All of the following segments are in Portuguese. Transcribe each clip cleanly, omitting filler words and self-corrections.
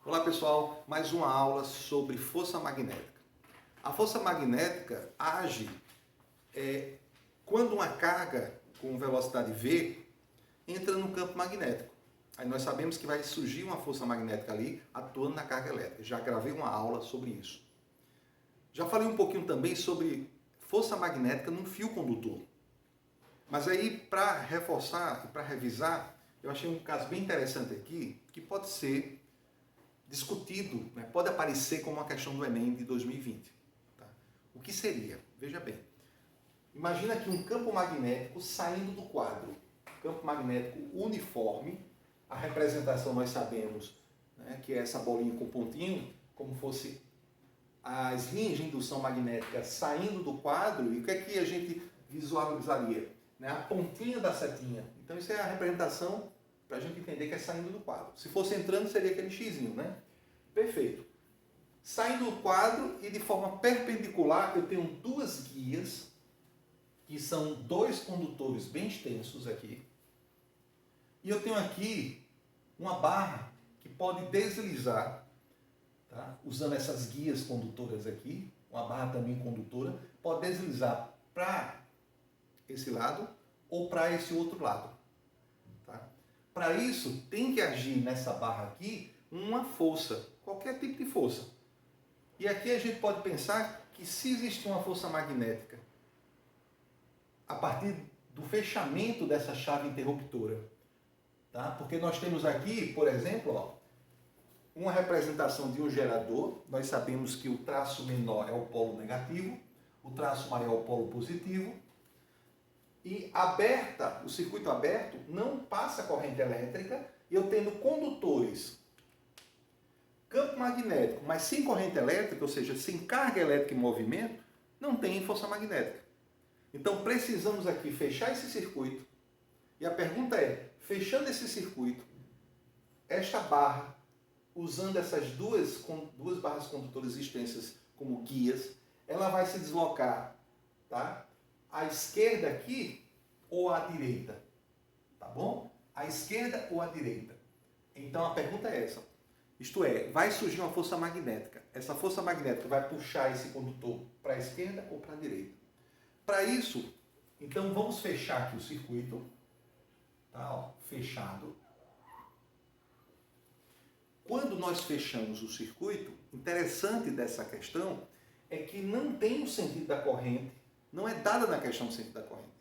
Olá pessoal, mais uma aula sobre força magnética. A força magnética age quando uma carga com velocidade V entra no campo magnético. Aí nós sabemos que vai surgir uma força magnética ali atuando na carga elétrica. Já gravei uma aula sobre isso. Já falei um pouquinho também sobre força magnética num fio condutor. Mas aí, para reforçar e para revisar, eu achei um caso bem interessante aqui, que pode ser discutido, né? Pode aparecer como uma questão do Enem de 2020. Tá? O que seria? Veja bem. Imagina aqui um campo magnético saindo do quadro. Campo magnético uniforme. A representação nós sabemos, né, que é essa bolinha com pontinho, como fosse as linhas de indução magnética saindo do quadro. E o que é que a gente visualizaria? Né? A pontinha da setinha. Então isso é a representação para a gente entender que é saindo do quadro. Se fosse entrando, seria aquele xizinho, né? Perfeito. Saindo do quadro e de forma perpendicular, eu tenho duas guias, que são dois condutores bem extensos aqui. E eu tenho aqui uma barra que pode deslizar, tá? Usando essas guias condutoras aqui, uma barra também condutora, pode deslizar para esse lado ou para esse outro lado. Para isso, tem que agir nessa barra aqui uma força, qualquer tipo de força. E aqui a gente pode pensar que se existe uma força magnética a partir do fechamento dessa chave interruptora, tá? Porque nós temos aqui, por exemplo, ó, uma representação de um gerador. Nós sabemos que o traço menor é o polo negativo, o traço maior é o polo positivo. E o circuito aberto, não passa corrente elétrica, e eu tendo condutores, campo magnético, mas sem corrente elétrica, ou seja, sem carga elétrica em movimento, não tem força magnética. Então precisamos aqui fechar esse circuito. E a pergunta é, fechando esse circuito, esta barra, usando essas duas barras condutoras extensas como guias, ela vai se deslocar, tá? À esquerda aqui ou à direita, tá bom? À esquerda ou à direita. Então a pergunta é essa. Isto é, vai surgir uma força magnética. Essa força magnética vai puxar esse condutor para a esquerda ou para a direita. Para isso, então vamos fechar aqui o circuito, tá? Ó, fechado. Quando nós fechamos o circuito, interessante dessa questão é que não tem o sentido da corrente. Não é dada na questão o sentido da corrente.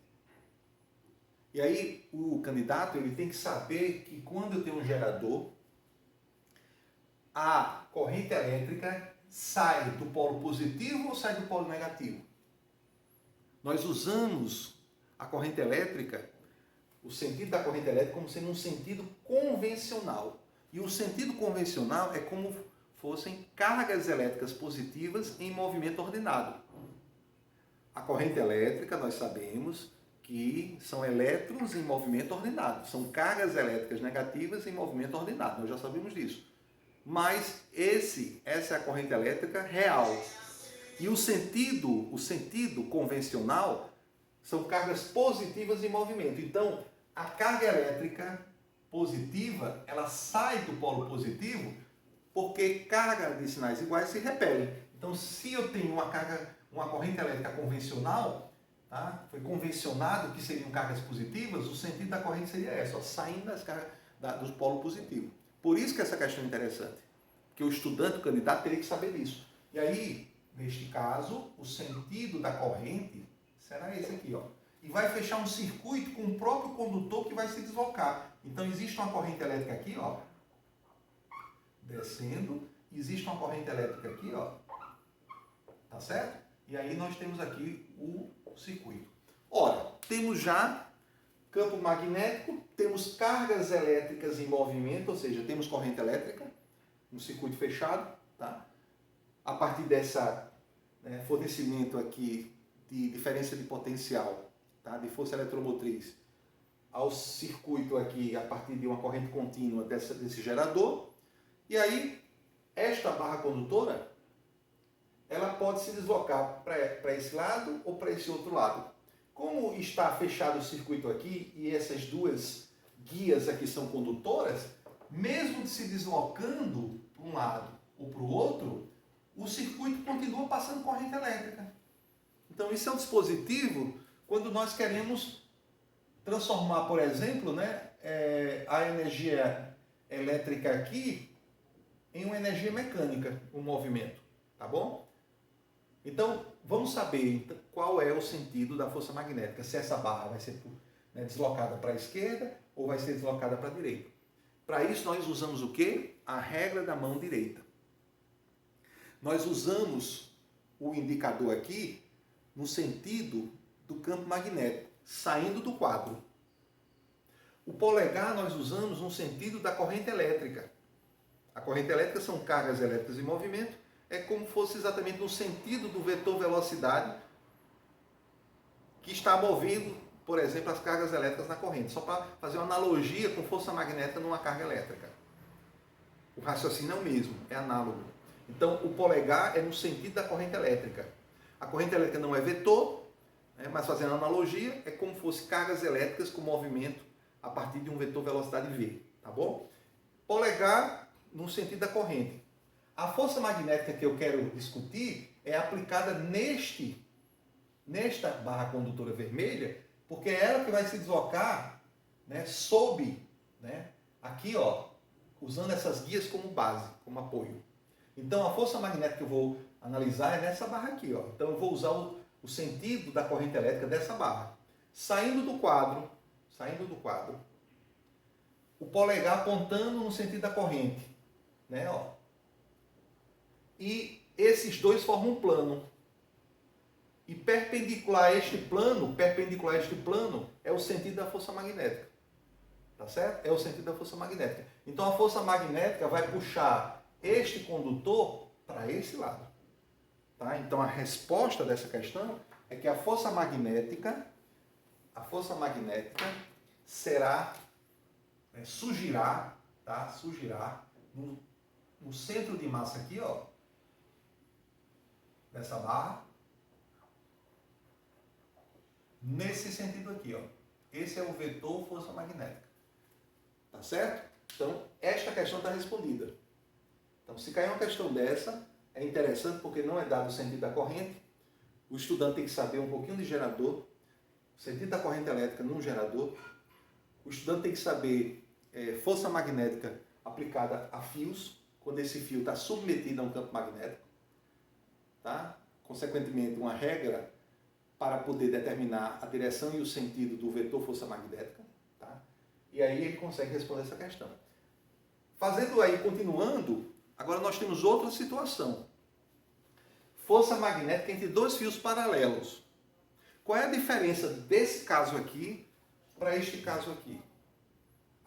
E aí o candidato ele tem que saber que quando eu tenho um gerador, a corrente elétrica sai do polo positivo ou sai do polo negativo? Nós usamos a corrente elétrica, o sentido da corrente elétrica como sendo um sentido convencional. E o sentido convencional é como fossem cargas elétricas positivas em movimento ordenado. A corrente elétrica, nós sabemos que são elétrons em movimento ordenado. São cargas elétricas negativas em movimento ordenado. Nós já sabemos disso. Mas essa é a corrente elétrica real. E o sentido convencional são cargas positivas em movimento. Então, a carga elétrica positiva, ela sai do polo positivo porque carga de sinais iguais se repelem. Então, se eu tenho uma corrente elétrica convencional, tá? Foi convencionado que seriam cargas positivas, o sentido da corrente seria essa, ó, saindo do polo positivo. Por isso que essa questão é interessante, que o estudante, o candidato, teria que saber disso. E aí, neste caso, o sentido da corrente será esse aqui, ó. E vai fechar um circuito com o próprio condutor que vai se deslocar. Então, existe uma corrente elétrica aqui, ó, descendo, existe uma corrente elétrica aqui, ó, tá certo? E aí nós temos aqui o circuito. Ora, temos já campo magnético, temos cargas elétricas em movimento, ou seja, temos corrente elétrica, um circuito fechado, tá? A partir dessa fornecimento aqui de diferença de potencial, tá? De força eletromotriz, ao circuito aqui a partir de uma corrente contínua desse gerador. E aí, esta barra condutora, ela pode se deslocar para esse lado ou para esse outro lado. Como está fechado o circuito aqui e essas duas guias aqui são condutoras, mesmo se deslocando para um um lado ou para o outro, o circuito continua passando corrente elétrica. Então, isso é um dispositivo quando nós queremos transformar, por exemplo, né, a energia elétrica aqui em uma energia mecânica, um movimento, tá bom? Então, vamos saber qual é o sentido da força magnética, se essa barra vai ser deslocada para a esquerda ou vai ser deslocada para a direita. Para isso, nós usamos o quê? A regra da mão direita. Nós usamos o indicador aqui no sentido do campo magnético, saindo do quadro. O polegar nós usamos no sentido da corrente elétrica. A corrente elétrica são cargas elétricas em movimento, é como fosse exatamente no sentido do vetor velocidade que está movendo, por exemplo, as cargas elétricas na corrente. Só para fazer uma analogia com força magnética numa carga elétrica. O raciocínio é o mesmo, é análogo. Então, o polegar é no sentido da corrente elétrica. A corrente elétrica não é vetor, mas fazendo analogia, é como fosse cargas elétricas com movimento a partir de um vetor velocidade v, tá bom? Polegar no sentido da corrente. A força magnética que eu quero discutir é aplicada nesta barra condutora vermelha, porque é ela que vai se deslocar, né, sob, né, aqui, ó, usando essas guias como base, como apoio. Então, a força magnética que eu vou analisar é nessa barra aqui, ó. Então, eu vou usar o sentido da corrente elétrica dessa barra. Saindo do quadro, o polegar apontando no sentido da corrente, né, ó. E esses dois formam um plano. E perpendicular a este plano, é o sentido da força magnética. Tá certo? É o sentido da força magnética. Então a força magnética vai puxar este condutor para esse lado. Tá? Então a resposta dessa questão é que a força magnética será, surgirá, tá? Surgirá no centro de massa aqui, ó, dessa barra, nesse sentido aqui, ó. Esse é o vetor força magnética. Tá certo? Então, esta questão está respondida. Então, se cair uma questão dessa, é interessante porque não é dado o sentido da corrente. O estudante tem que saber um pouquinho de gerador, o sentido da corrente elétrica num gerador. O estudante tem que saber força magnética aplicada a fios, quando esse fio está submetido a um campo magnético. Tá? Consequentemente, uma regra para poder determinar a direção e o sentido do vetor força magnética. Tá? E aí ele consegue responder essa questão. Fazendo aí, continuando, agora nós temos outra situação. Força magnética entre dois fios paralelos. Qual é a diferença desse caso aqui para este caso aqui?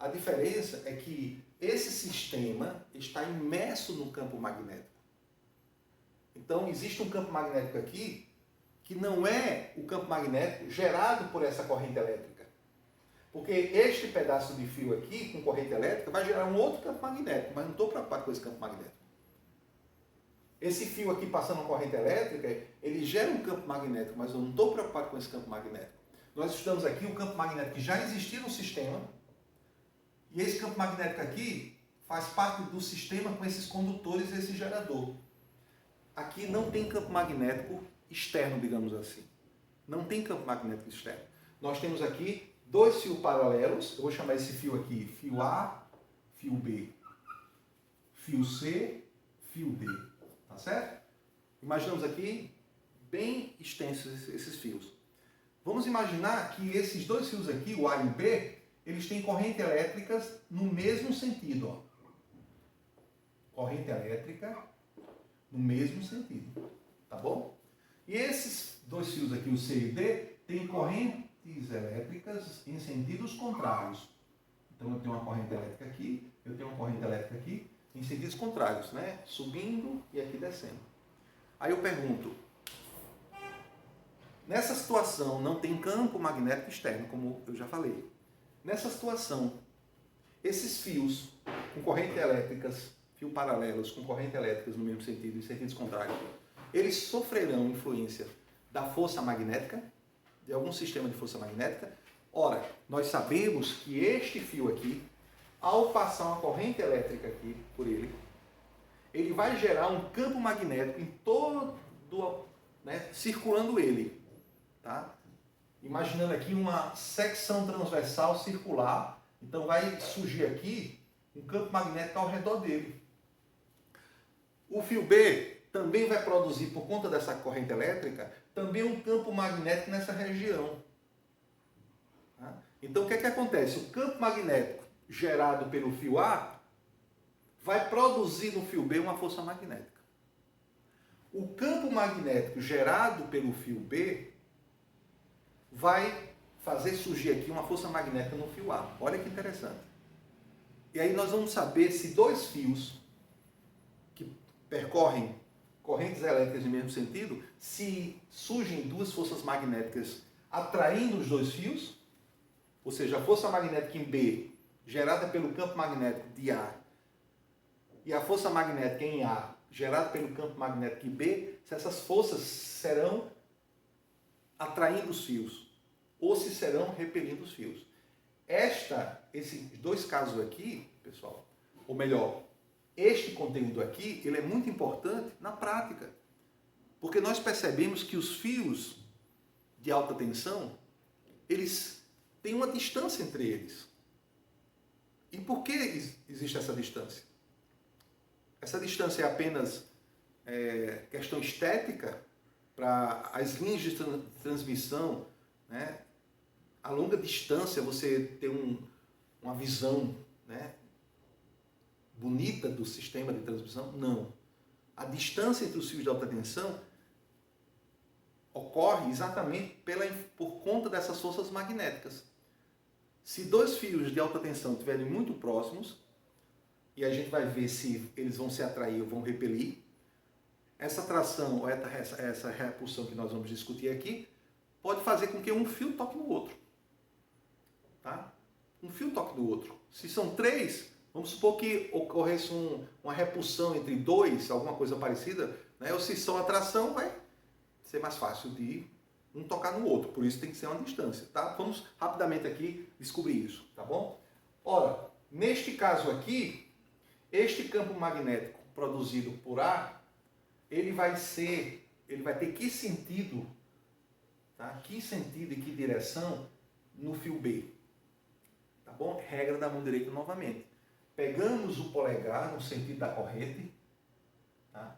A diferença é que esse sistema está imerso no campo magnético. Então, existe um campo magnético aqui que não é o campo magnético gerado por essa corrente elétrica. Porque este pedaço de fio aqui, com corrente elétrica, vai gerar um outro campo magnético, mas não estou preocupado com esse campo magnético. Esse fio aqui passando uma corrente elétrica, ele gera um campo magnético, mas eu não estou preocupado com esse campo magnético. Nós estudamos aqui o campo magnético que já existia no sistema, e esse campo magnético aqui faz parte do sistema com esses condutores e esse gerador. Aqui não tem campo magnético externo, digamos assim. Não tem campo magnético externo. Nós temos aqui dois fios paralelos. Eu vou chamar esse fio aqui fio A, fio B, fio C, fio D. Tá certo? Imaginamos aqui bem extensos esses fios. Vamos imaginar que esses dois fios aqui, o A e o B, eles têm corrente elétricas no mesmo sentido. Ó. Corrente elétrica no mesmo sentido. Tá bom? E esses dois fios aqui, o C e o D, têm correntes elétricas em sentidos contrários. Então eu tenho uma corrente elétrica aqui, eu tenho uma corrente elétrica aqui, em sentidos contrários, né? Subindo e aqui descendo. Aí eu pergunto, nessa situação não tem campo magnético externo, como eu já falei. Nessa situação, esses fios com correntes elétricas, fios paralelos com correntes elétricas no mesmo sentido, em sentidos contrários, eles sofrerão influência da força magnética, de algum sistema de força magnética. Ora, nós sabemos que este fio aqui, ao passar uma corrente elétrica aqui por ele, ele vai gerar um campo magnético em todo, né, circulando ele. Tá? Imaginando aqui uma secção transversal circular, então vai surgir aqui um campo magnético ao redor dele. O fio B também vai produzir, por conta dessa corrente elétrica, também um campo magnético nessa região. Tá? Então o que é que acontece? O campo magnético gerado pelo fio A vai produzir no fio B uma força magnética. O campo magnético gerado pelo fio B vai fazer surgir aqui uma força magnética no fio A. Olha que interessante. E aí nós vamos saber se dois fios que percorrem correntes elétricas no mesmo sentido, se surgem duas forças magnéticas atraindo os dois fios, ou seja, a força magnética em B gerada pelo campo magnético de A e a força magnética em A gerada pelo campo magnético em B, se essas forças serão atraindo os fios ou se serão repelindo os fios. Esses dois casos aqui, pessoal, ou melhor, este conteúdo aqui, ele é muito importante na prática, porque nós percebemos que os fios de alta tensão, eles têm uma distância entre eles. E por que existe essa distância? Essa distância é apenas questão estética para as linhas de transmissão, né? A longa distância você ter uma visão, né, bonita do sistema de transmissão? Não. A distância entre os fios de alta tensão ocorre exatamente por conta dessas forças magnéticas. Se dois fios de alta tensão estiverem muito próximos, e a gente vai ver se eles vão se atrair ou vão repelir, essa atração ou essa repulsão que nós vamos discutir aqui pode fazer com que um fio toque no outro. Tá? Um fio toque no outro. Se são três, vamos supor que ocorresse uma repulsão entre dois, alguma coisa parecida, né? Ou se são atração, vai ser mais fácil de um tocar no outro. Por isso tem que ser uma distância. Tá? Vamos rapidamente aqui descobrir isso. Tá bom? Ora, neste caso aqui, este campo magnético produzido por A, ele vai ter que sentido, tá? Que sentido e que direção no fio B. Tá bom? Regra da mão direita novamente. Pegamos o polegar no sentido da corrente, tá?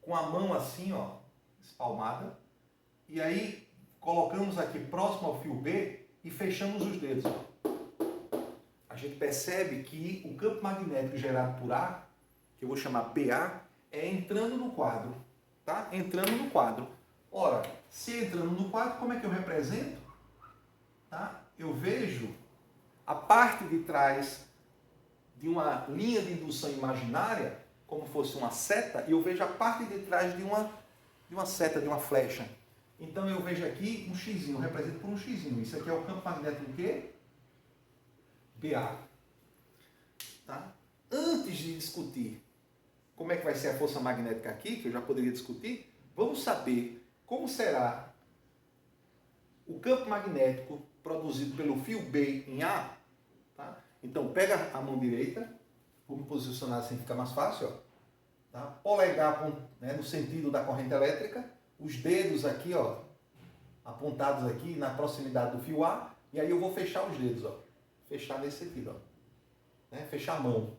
Com a mão assim, ó, espalmada, e aí colocamos aqui próximo ao fio B e fechamos os dedos. A gente percebe que o campo magnético gerado por A, que eu vou chamar BA, é entrando no quadro, tá? Entrando no quadro. Ora, se entrando no quadro, como é que eu represento? Tá? Eu vejo a parte de trás de uma linha de indução imaginária, como fosse uma seta, e eu vejo a parte de trás de uma seta, de uma flecha. Então eu vejo aqui um xizinho, eu represento por um xizinho. Isso aqui é o campo magnético do quê? BA. Tá? Antes de discutir como é que vai ser a força magnética aqui, que eu já poderia discutir, vamos saber como será o campo magnético produzido pelo fio B em A. Tá? Então pega a mão direita, vamos posicionar assim, fica mais fácil. Ó. Tá? Polegar, né, no sentido da corrente elétrica, os dedos aqui, ó, apontados aqui na proximidade do fio A, e aí eu vou fechar os dedos, ó. Fechar nesse sentido, ó. Né? Fechar a mão.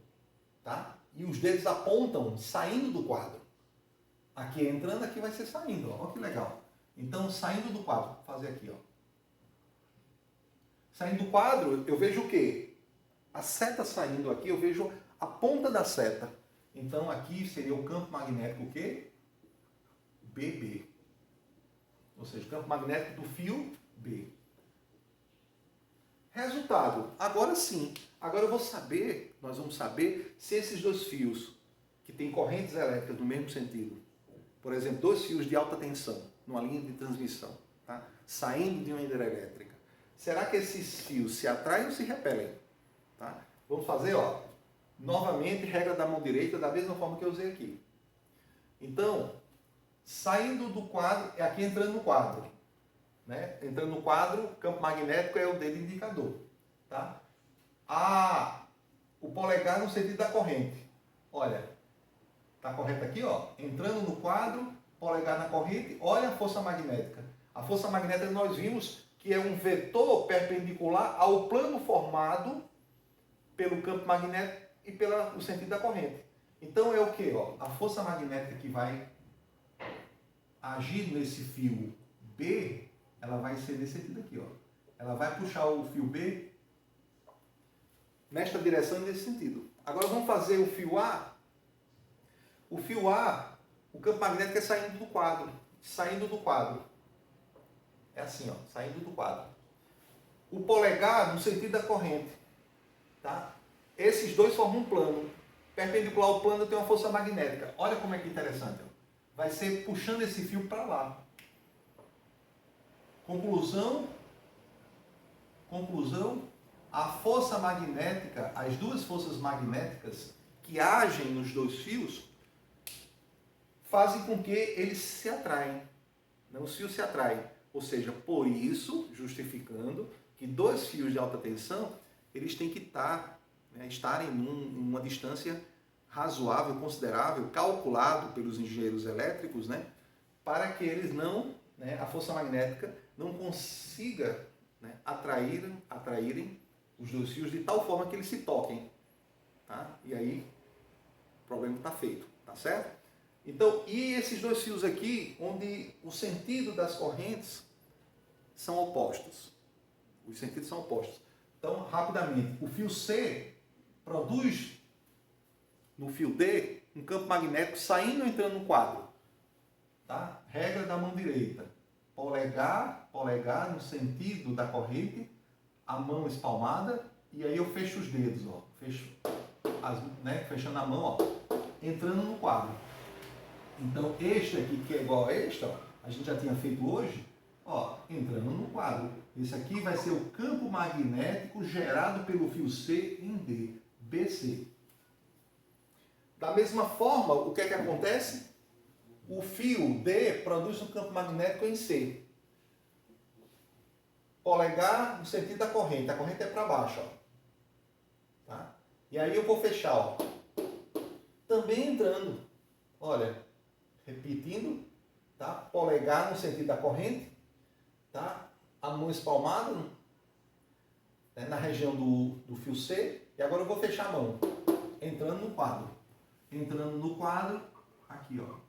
Tá? E os dedos apontam saindo do quadro. Aqui entrando, aqui vai ser saindo, ó. Olha que legal. Então, saindo do quadro, vou fazer aqui, ó. Saindo do quadro, eu vejo o quê? A seta saindo aqui, eu vejo a ponta da seta. Então, aqui seria o campo magnético o quê? BB. Ou seja, o campo magnético do fio B. Resultado. Agora sim. Agora nós vamos saber se esses dois fios que têm correntes elétricas no mesmo sentido, por exemplo, dois fios de alta tensão, numa linha de transmissão, tá? Saindo de uma hidrelétrica, será que esses fios se atraem ou se repelem? Tá? Vamos fazer, ó, novamente, regra da mão direita, da mesma forma que eu usei aqui. Então, saindo do quadro, é aqui entrando no quadro. Né? Entrando no quadro, campo magnético é o dedo indicador. Tá? O polegar no sentido da corrente. Olha, Está correto aqui, ó. Entrando no quadro, polegar na corrente, olha a força magnética. A força magnética nós vimos que é um vetor perpendicular ao plano formado pelo campo magnético e pelo sentido da corrente. Então é o que? A força magnética que vai agir nesse fio B, ela vai ser nesse sentido aqui, ó. Ela vai puxar o fio B nesta direção e nesse sentido. Agora vamos fazer o fio A. O fio A, o campo magnético é saindo do quadro. Saindo do quadro. É assim, ó, saindo do quadro. O polegar no sentido da corrente. Tá? Esses dois formam um plano. Perpendicular ao plano tem uma força magnética. Olha como é que interessante. Ó. Vai ser puxando esse fio para lá. Conclusão, a força magnética, as duas forças magnéticas que agem nos dois fios, fazem com que eles se atraem. Os fios se atraem. Ou seja, por isso, justificando que dois fios de alta tensão, eles têm que estarem numa distância razoável, considerável, calculado pelos engenheiros elétricos, para que eles não, a força magnética não consiga atraírem os dois fios de tal forma que eles se toquem. Tá? E aí, o problema está feito, tá certo? Então, e esses dois fios aqui, onde o sentido das correntes são opostos. Os sentidos são opostos. Então, rapidamente, o fio C produz no fio D um campo magnético saindo e entrando no quadro. Tá? Regra da mão direita. Polegar no sentido da corrente, a mão espalmada, e aí eu fecho os dedos, ó. Fechando a mão, ó, entrando no quadro. Então, este aqui, que é igual a este, ó, a gente já tinha feito hoje, ó, entrando no quadro. Esse aqui vai ser o campo magnético gerado pelo fio C em D, BC. Da mesma forma, o que é que acontece? O fio D produz um campo magnético em C. Polegar no sentido da corrente. A corrente é para baixo, ó. Tá? E aí eu vou fechar, ó. Também entrando. Olha, repetindo, tá? Polegar no sentido da corrente, tá? A mão espalmada, na região do fio C. E agora eu vou fechar a mão, entrando no quadro. Entrando no quadro, aqui, ó.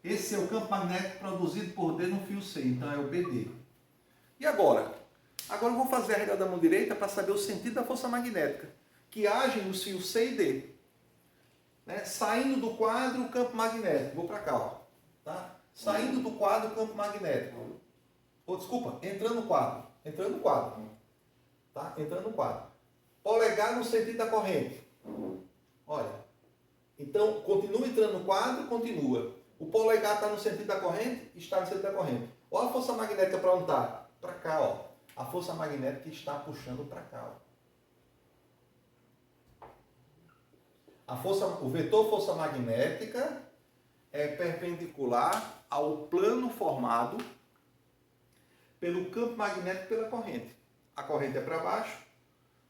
Esse é o campo magnético produzido por D no fio C, então é o BD. E agora? Agora eu vou fazer a regra da mão direita para saber o sentido da força magnética, que age nos fios C e D. Saindo do quadro, o campo magnético. Vou para cá, ó. Tá? Saindo do quadro, o campo magnético. Entrando no quadro. Entrando no quadro. Tá? Entrando no quadro. Polegar no sentido da corrente. Olha. Então, continua entrando no quadro, continua. O polegar está no sentido da corrente, está no sentido da corrente. Olha a força magnética para onde está? Para cá, ó. A força magnética está puxando para cá, ó. O vetor força magnética é perpendicular ao plano formado pelo campo magnético e pela corrente. A corrente é para baixo,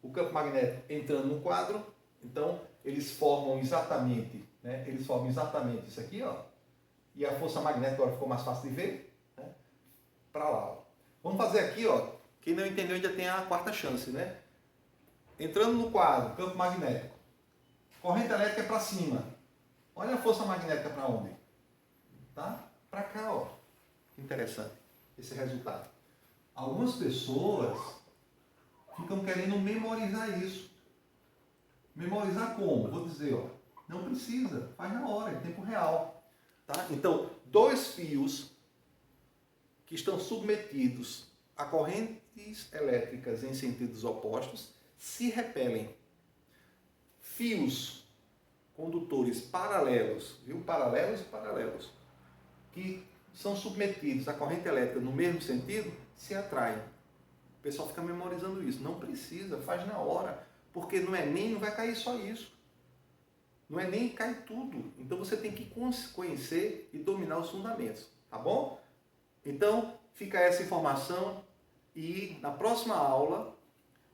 o campo magnético entrando no quadro, então eles formam exatamente isso aqui, ó. E a força magnética agora ficou mais fácil de ver, para lá, ó. Vamos fazer aqui, ó. Quem não entendeu ainda tem a quarta chance, Entrando no quadro, campo magnético. Corrente elétrica é para cima. Olha a força magnética para onde? Tá? Para cá, ó. Interessante esse resultado. Algumas pessoas ficam querendo memorizar isso. Memorizar como? Vou dizer, ó. Não precisa. Faz na hora, em tempo real. Tá? Então, dois fios que estão submetidos a correntes elétricas em sentidos opostos se repelem. Fios condutores paralelos, viu? Paralelos e paralelos, que são submetidos à corrente elétrica no mesmo sentido, se atraem. O pessoal fica memorizando isso. Não precisa, faz na hora, porque no Enem não vai cair só isso. No Enem cai tudo. Então você tem que conhecer e dominar os fundamentos, tá bom? Então, fica essa informação e na próxima aula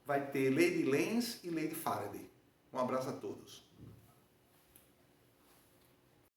vai ter lei de Lenz e lei de Faraday. Um abraço a todos.